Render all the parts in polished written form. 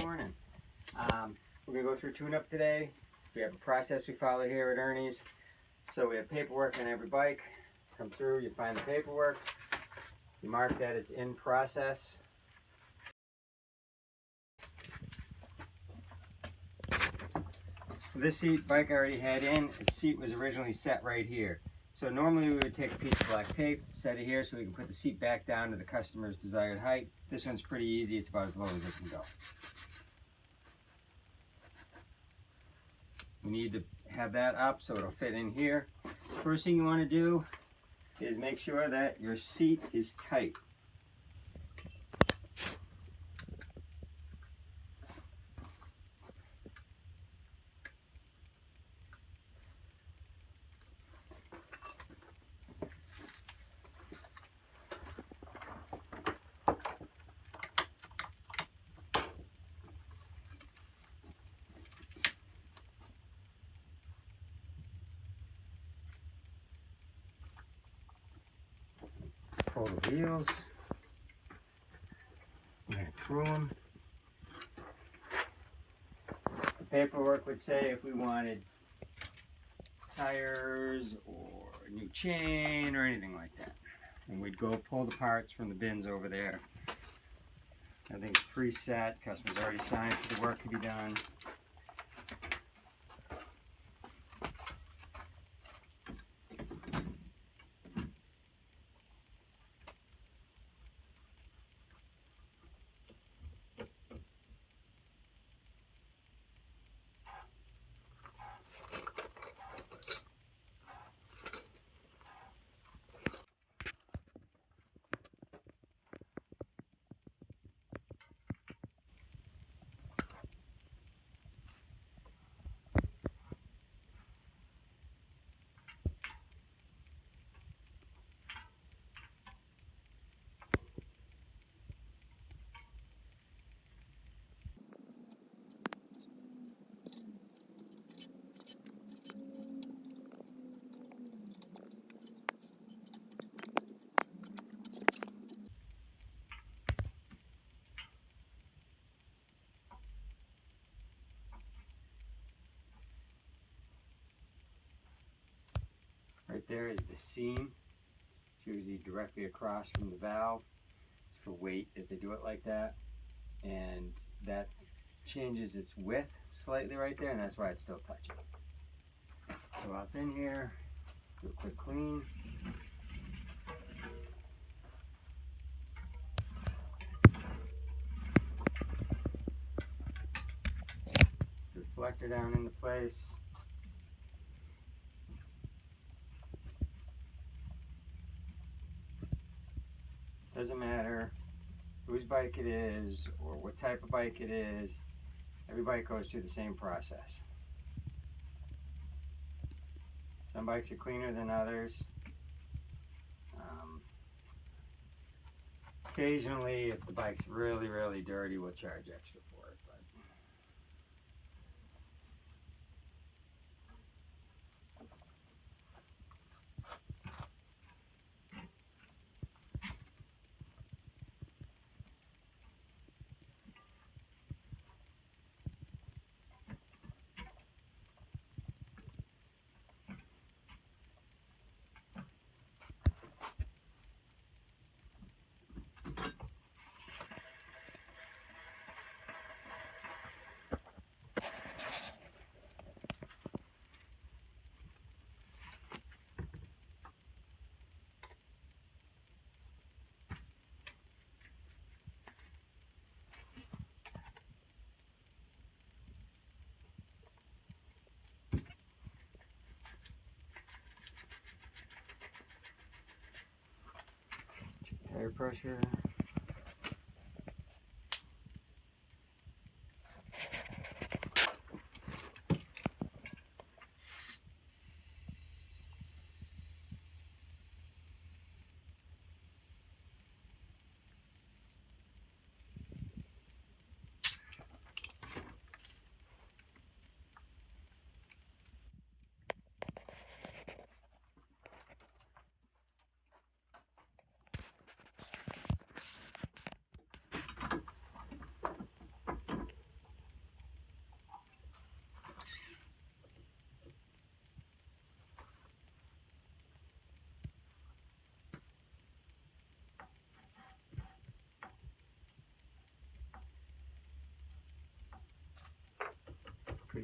morning. We're going to go through tune-up today. We have a process we follow here at Ernie's. So we have paperwork on every bike. Come through, you find the paperwork. You mark that it's in process. This seat bike I already had in, its seat was originally set right here. So normally we would take a piece of black tape, set it here so we can put the seat back down to the customer's desired height. This one's pretty easy, it's about as low as it can go. We need to have that up so it'll fit in here. First thing you want to do is make sure that your seat is tight. Pull the wheels, right through them. The paperwork would say if we wanted tires or a new chain or anything like that. And we'd go pull the parts from the bins over there. Everything's preset, customer's already signed for the work to be done. Right there is the seam. It's usually directly across from the valve. It's for weight if they do it like that. And that changes its width slightly right there, and that's why it's still touching. So while it's in here, do a quick clean. Deflector down into place. Doesn't matter whose bike it is or what type of bike it is, every bike goes through the same process. Some bikes are cleaner than others. Occasionally, if the bike's really, really dirty, we'll charge extra for it. But tire pressure.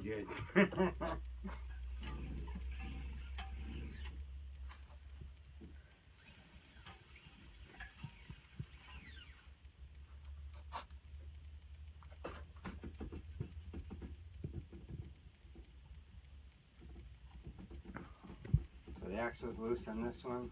good. So the axle's loose on this one.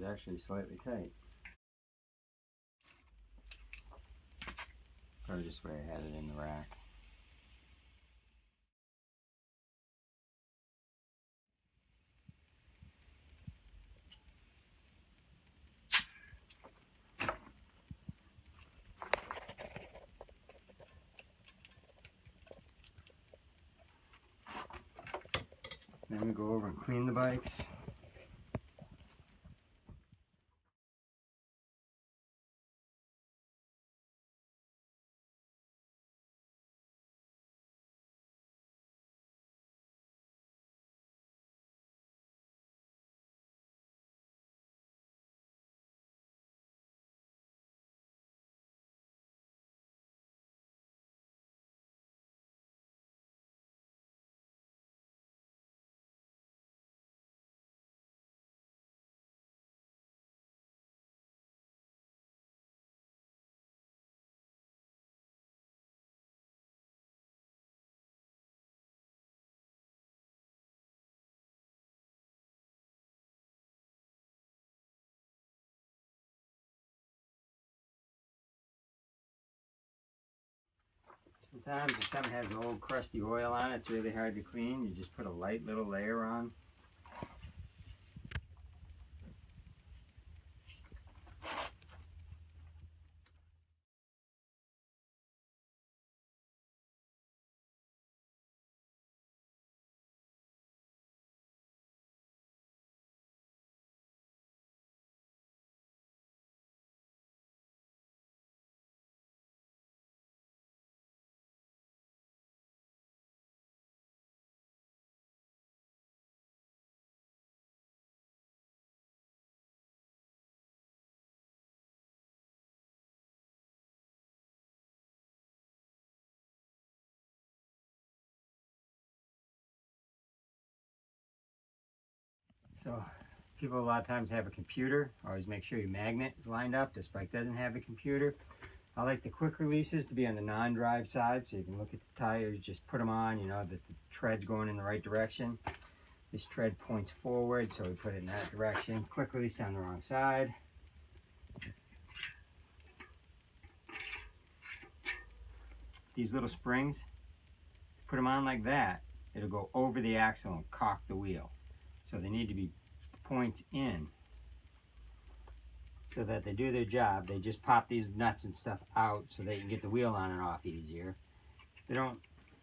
It's actually slightly tight. Or just where I had it in the rack. Then we go over and clean the bikes. Sometimes if something has old crusty oil on it, it's really hard to clean. You just put a light little layer on. So people a lot of times have a computer. Always make sure your magnet is lined up. This bike doesn't have a computer. I like the quick releases to be on the non-drive side, so you can look at the tires, just put them on, you know that the tread's going in the right direction. This tread points forward, so we put it in that direction. Quick release on the wrong side. these little springs, put them on like that, it'll go over the axle and cock the wheel. So they need to be points in so that they do their job. They just pop these nuts and stuff out so they can get the wheel on and off easier. You don't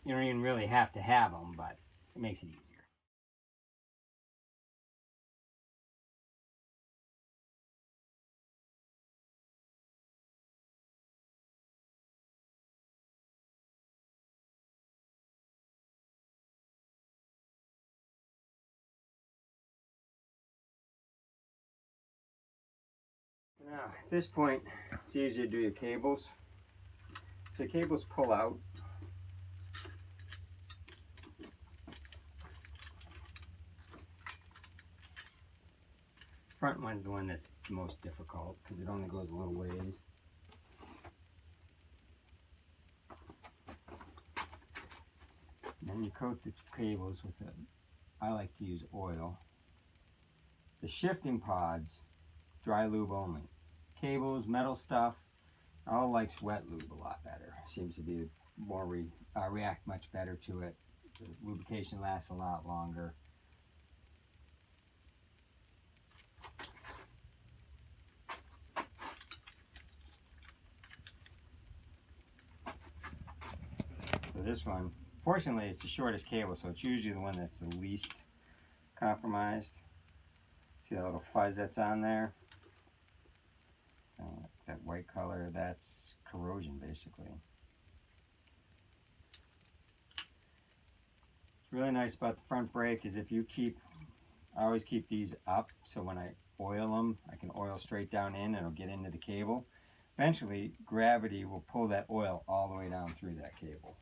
even really have to have them, but it makes it easier. Now, at this point, it's easier to do your cables. So the cables pull out. Front one's the one that's the most difficult because it only goes a little ways. And then you coat the cables with I like to use oil. The shifting pods, dry lube only. Cables, metal stuff, all likes wet lube a lot better. Seems to be more react much better to it. The lubrication lasts a lot longer. So this one, fortunately, it's the shortest cable, so it's usually the one that's the least compromised. See that little fuzz that's on there? That white color, that's corrosion basically. What's really nice about the front brake is if you I always keep these up, so when I oil them, I can oil straight down in and it'll get into the cable. Eventually, gravity will pull that oil all the way down through that cable.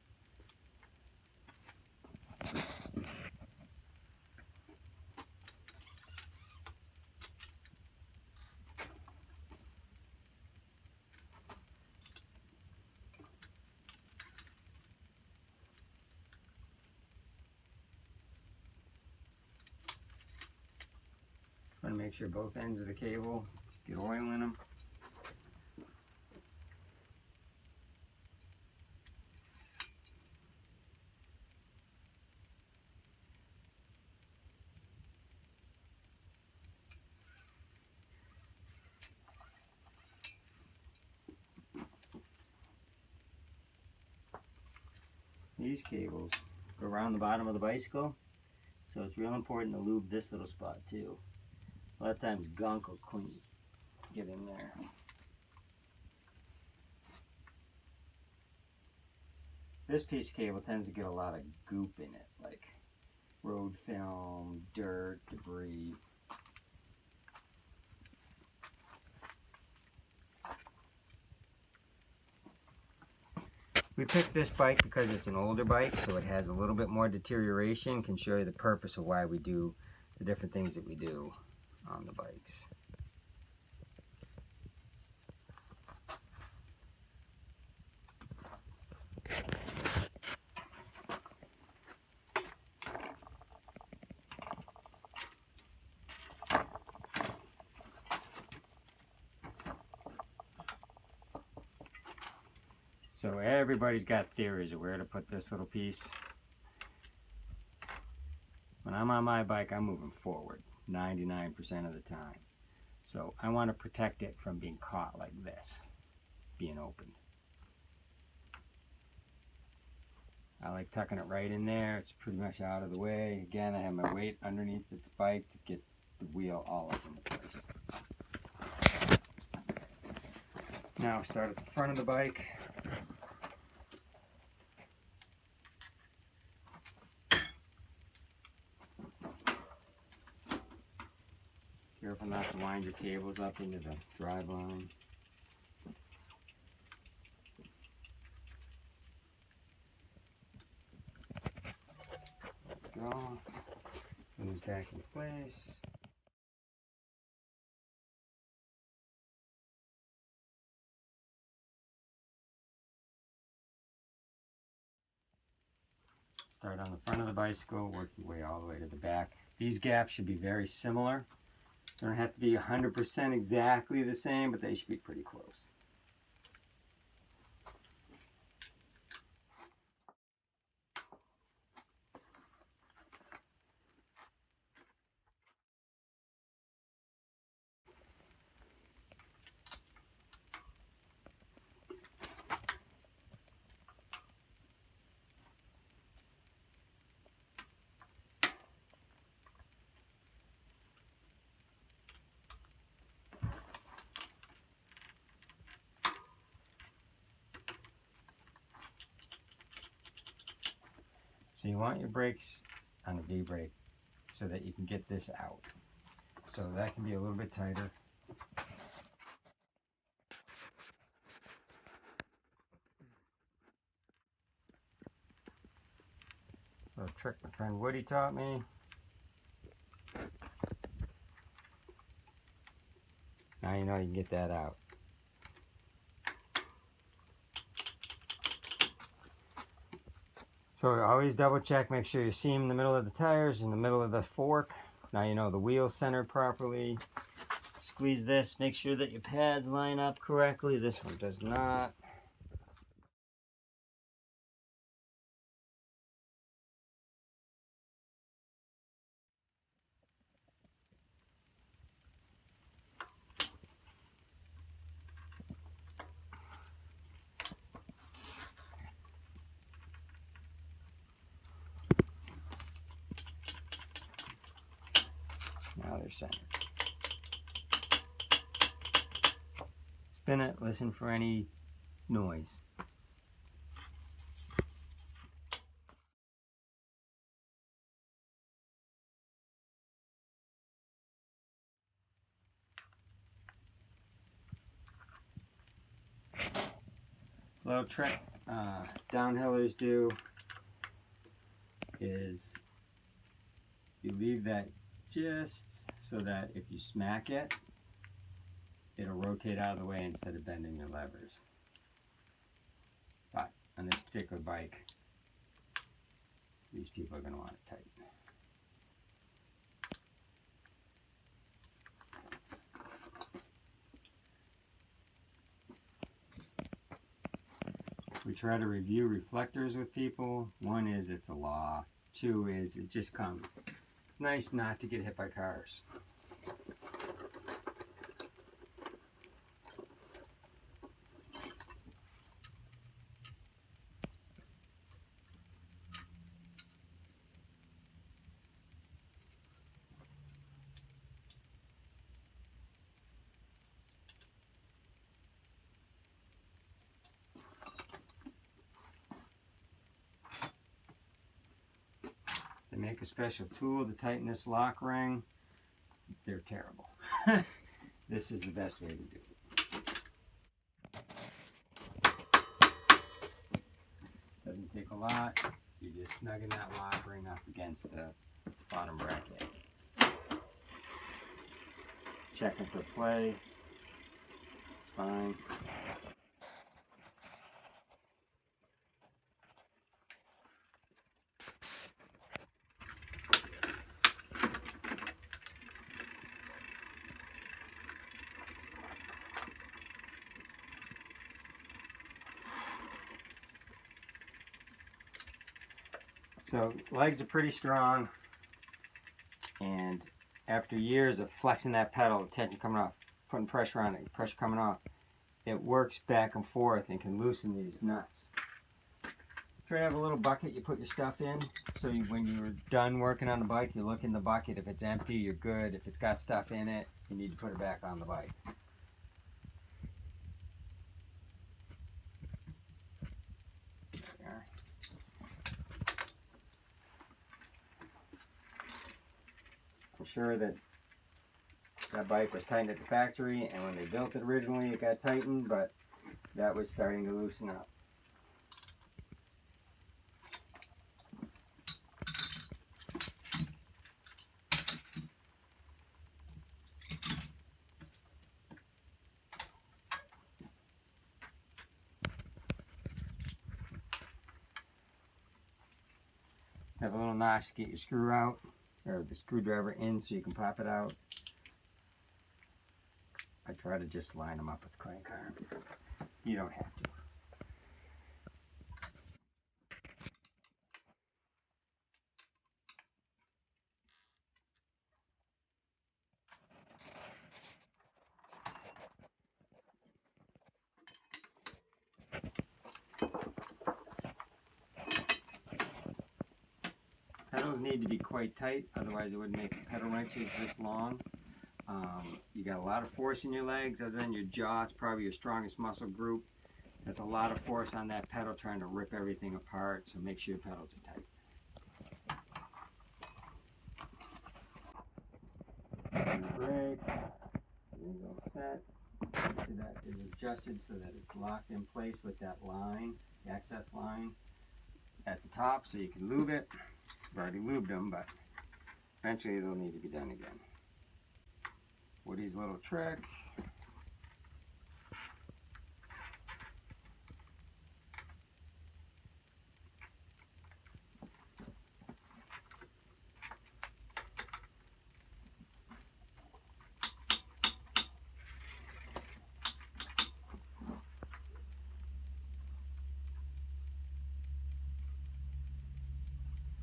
Want to make sure both ends of the cable get oil in them. These cables go around the bottom of the bicycle, so it's real important to lube this little spot too. A lot of times gunk will get in there. This piece of cable tends to get a lot of goop in it, like road film, dirt, debris. We picked this bike because it's an older bike, so it has a little bit more deterioration. Can show you the purpose of why we do the different things that we do on the bikes. So everybody's got theories of where to put this little piece. When I'm on my bike, I'm moving forward 99% of the time. So I want to protect it from being caught like this, being opened. I like tucking it right in there. It's pretty much out of the way. Again, I have my weight underneath the bike to get the wheel all up in the place. Now start at the front of the bike. Careful not to wind your cables up into the drive line. Go. Put it back in place. Start on the front of the bicycle, work your way all the way to the back. These gaps should be very similar. They don't have to be 100% exactly the same, but they should be pretty close. So you want your brakes on the V-brake so that you can get this out. So that can be a little bit tighter. A little trick my friend Woody taught me. Now you know you can get that out. So always double check, make sure you seam in the middle of the tires, in the middle of the fork. Now you know the wheel's centered properly. Squeeze this, make sure that your pads line up correctly. This one does not. Now they're centered. Spin it, listen for any noise. Little trick downhillers do is you leave that just so that if you smack it, it'll rotate out of the way instead of bending your levers. But on this particular bike, these people are going to want it tight. We try to review reflectors with people. One is it's a law. Two is it just comes. It's nice not to get hit by cars. They make a special tool to tighten this lock ring. They're terrible. This is the best way to do it. Doesn't take a lot. You're just snugging that lock ring up against the bottom bracket. Checking for play. Fine. So legs are pretty strong, and after years of flexing that pedal, tension coming off, putting pressure on it, pressure coming off, it works back and forth and can loosen these nuts. Try to have a little bucket you put your stuff in, so when you're done working on the bike, you look in the bucket. If it's empty, you're good. If it's got stuff in it, you need to put it back on the bike. There we are. I'm sure that bike was tightened at the factory, and when they built it originally it got tightened, but that was starting to loosen up. Have a little notch to get your screw out, or the screwdriver in, so you can pop it out. I try to just line them up with crank arm. You don't have to. Pedals need to be quite tight, otherwise it wouldn't make the pedal wrenches this long. You got a lot of force in your legs, other than your jaw. It's probably your strongest muscle group. That's a lot of force on that pedal trying to rip everything apart, so make sure your pedals are tight. brake. Everything's all set. See, that is adjusted so that it's locked in place with that line, the access line at the top, so you can lube it. I've already lubed them, but eventually they'll need to be done again. Woody's little trick.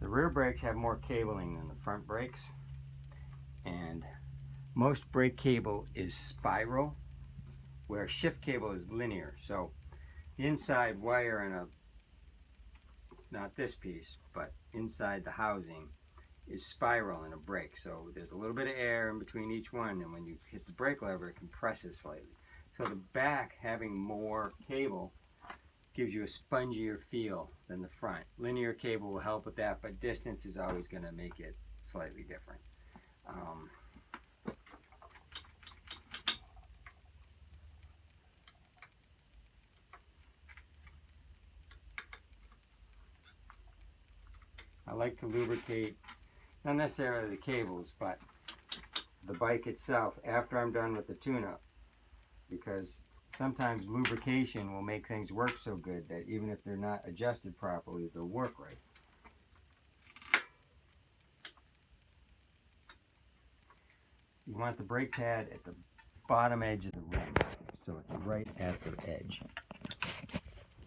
The rear brakes have more cabling than the front brakes, and most brake cable is spiral, where shift cable is linear. So the inside wire in a, not this piece, but inside the housing is spiral in a brake. So there's a little bit of air in between each one, and when you hit the brake lever, it compresses slightly. So the back having more cable gives you a spongier feel than the front. Linear cable will help with that, but distance is always going to make it slightly different. I like to lubricate, not necessarily the cables, but the bike itself after I'm done with the tune-up, because sometimes lubrication will make things work so good that even if they're not adjusted properly, they'll work right. You want the brake pad at the bottom edge of the rim, so it's right at the edge.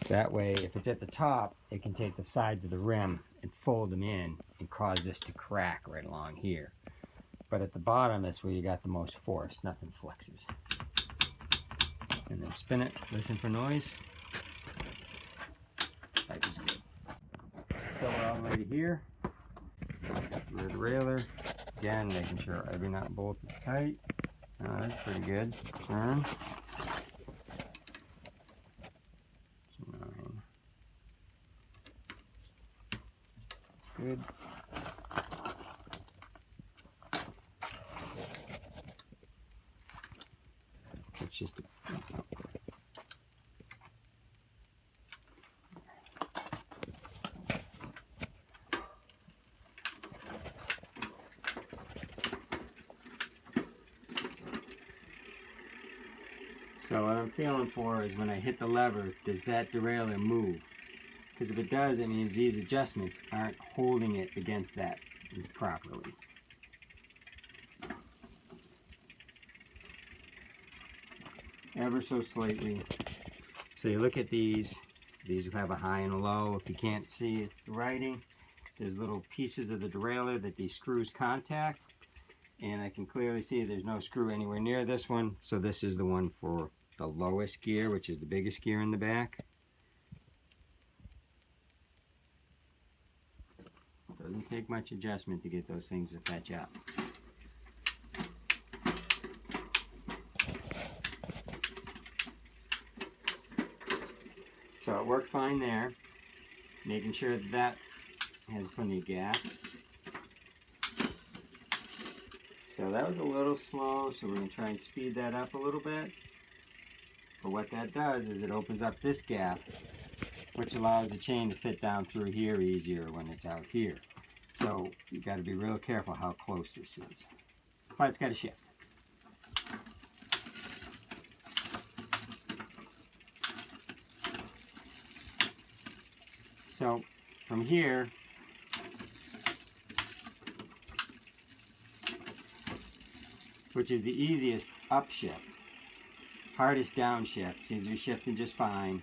That way, if it's at the top, it can take the sides of the rim and fold them in and cause this to crack right along here. But at the bottom, that's where you got the most force, nothing flexes. And then spin it, listen for noise. That is good. Fill it all the way to here. Rear derailleur. Again, making sure every nut and bolt is tight. That's pretty good. Turn. 9. Good. It's just so what I'm feeling for is when I hit the lever, does that derailleur move? Because if it does, it means these adjustments aren't holding it against that properly. Ever so slightly. So you look at these have a high and a low. If you can't see the writing, there's little pieces of the derailleur that these screws contact, and I can clearly see there's no screw anywhere near this one, so this is the one for the lowest gear, which is the biggest gear in the back. Doesn't take much adjustment to get those things to fetch up. So it worked fine there, making sure that that has plenty of gap. So that was a little slow, so we're going to try and speed that up a little bit. But what that does is it opens up this gap, which allows the chain to fit down through here easier when it's out here. So you got to be real careful how close this is. But it's got to shift. So from here, which is the easiest upshift, hardest downshift, seems to be shifting just fine,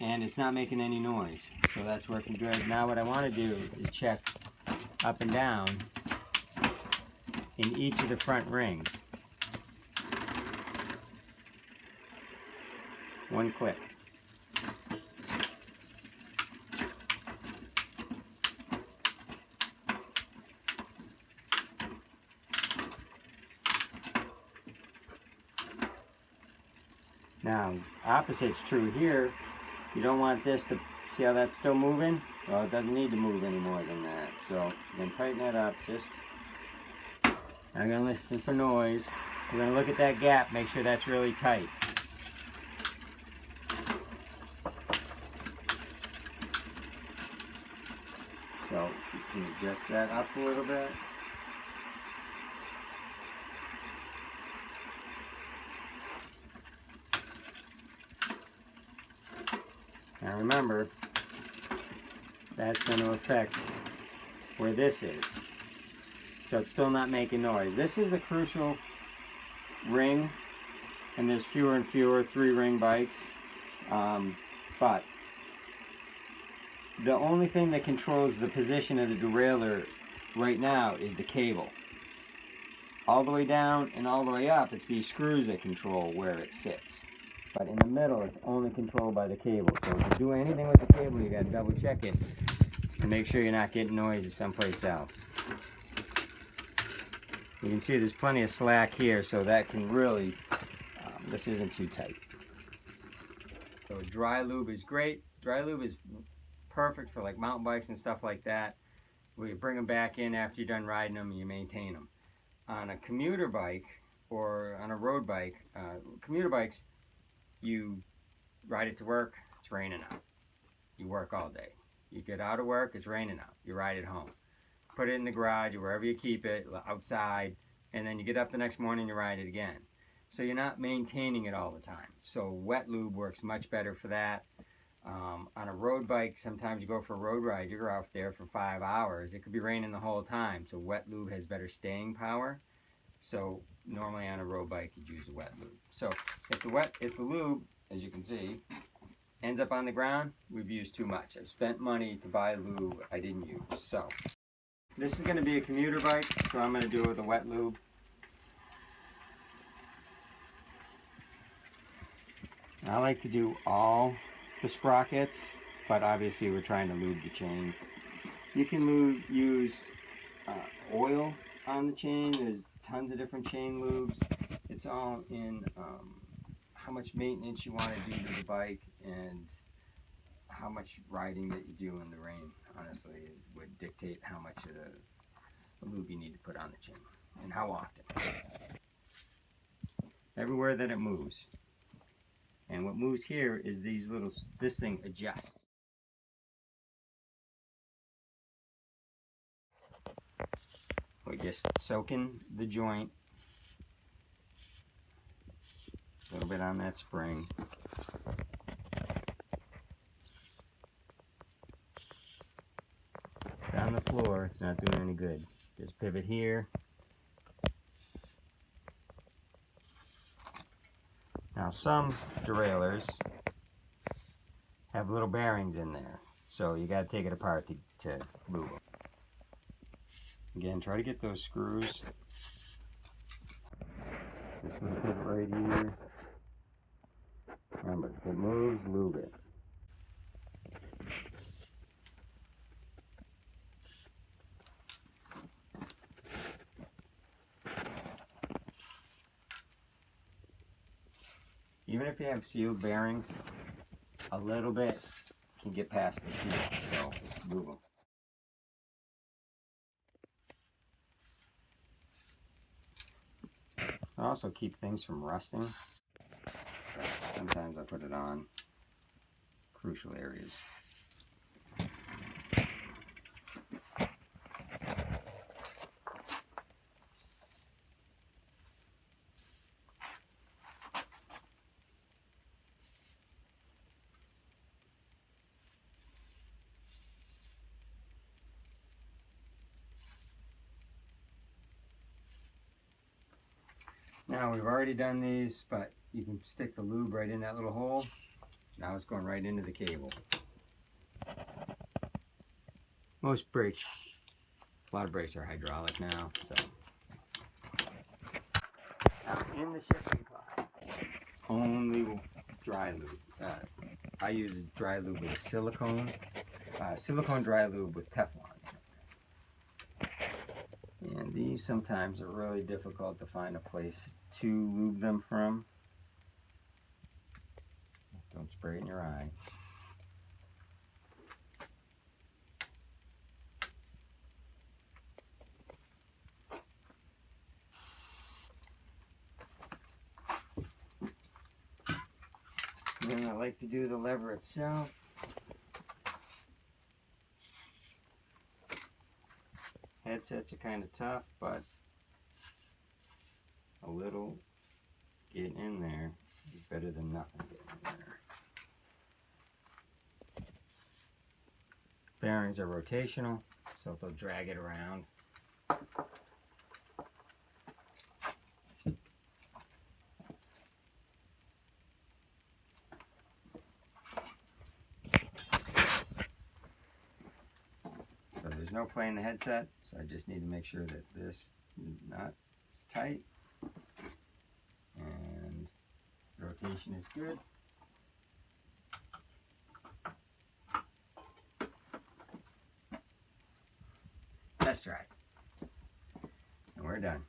and it's not making any noise, so that's working good. Now what I want to do is check up and down in each of the front rings. One click. Now, opposite's true here. You don't want this to, see how that's still moving? Well, it doesn't need to move any more than that. So, then tighten that up just I'm going to listen for noise. We're going to look at that gap, make sure that's really tight. So you can adjust that up a little bit. Now remember, that's going to affect where this is. So it's still not making noise. This is a crucial ring, and there's fewer and fewer 3-ring bikes. But the only thing that controls the position of the derailleur right now is the cable. All the way down and all the way up, it's these screws that control where it sits. But in the middle, it's only controlled by the cable. So if you do anything with the cable, you got to double check it and make sure you're not getting noise someplace else. You can see there's plenty of slack here, so that can really, this isn't too tight. So dry lube is great. Dry lube is perfect for like mountain bikes and stuff like that, where you bring them back in after you're done riding them and you maintain them. On a commuter bike or on a road bike, commuter bikes, you ride it to work, it's raining out. You work all day. You get out of work, it's raining out. You ride it home. Put it in the garage or wherever you keep it, outside, and then you get up the next morning and you ride it again. So you're not maintaining it all the time. So wet lube works much better for that. On a road bike, sometimes you go for a road ride, you're off there for 5 hours. It could be raining the whole time, so wet lube has better staying power. So normally on a road bike, you'd use a wet lube. So if the lube, as you can see, ends up on the ground, we've used too much. I've spent money to buy lube I didn't use. So this is going to be a commuter bike, so I'm going to do it with a wet lube. I like to do all the sprockets, but obviously we're trying to lube the chain. You can use oil on the chain. There's tons of different chain lubes. It's all in how much maintenance you want to do to the bike and how much riding that you do in the rain, honestly, would dictate how much of the lube you need to put on the chain and how often. Everywhere that it moves. And what moves here is this thing adjusts. We're just soaking the joint a little bit on that spring. On the floor, it's not doing any good. Just pivot here. Now some derailleurs have little bearings in there, so you got to take it apart to move them. Again, try to get those screws. This little pivot right here. Remember, if it moves, lube it. Even if you have sealed bearings, a little bit can get past the seal, so move them. I also keep things from rusting. Sometimes I put it on crucial areas. Now we've already done these, but you can stick the lube right in that little hole. Now it's going right into the cable. Most brakes, a lot of brakes are hydraulic now, so. Now in the shifting pod, only dry lube. I use dry lube with silicone dry lube with Teflon. And these sometimes are really difficult to find a place to lube them from. Don't spray it in your eye. And then I like to do the lever itself. Headsets are kind of tough, but a little getting in there is better than nothing getting in there. Bearings are rotational, so they'll drag it around. So there's no play in the headset, so I just need to make sure that this nut is tight and rotation is good. Test drive. And we're done.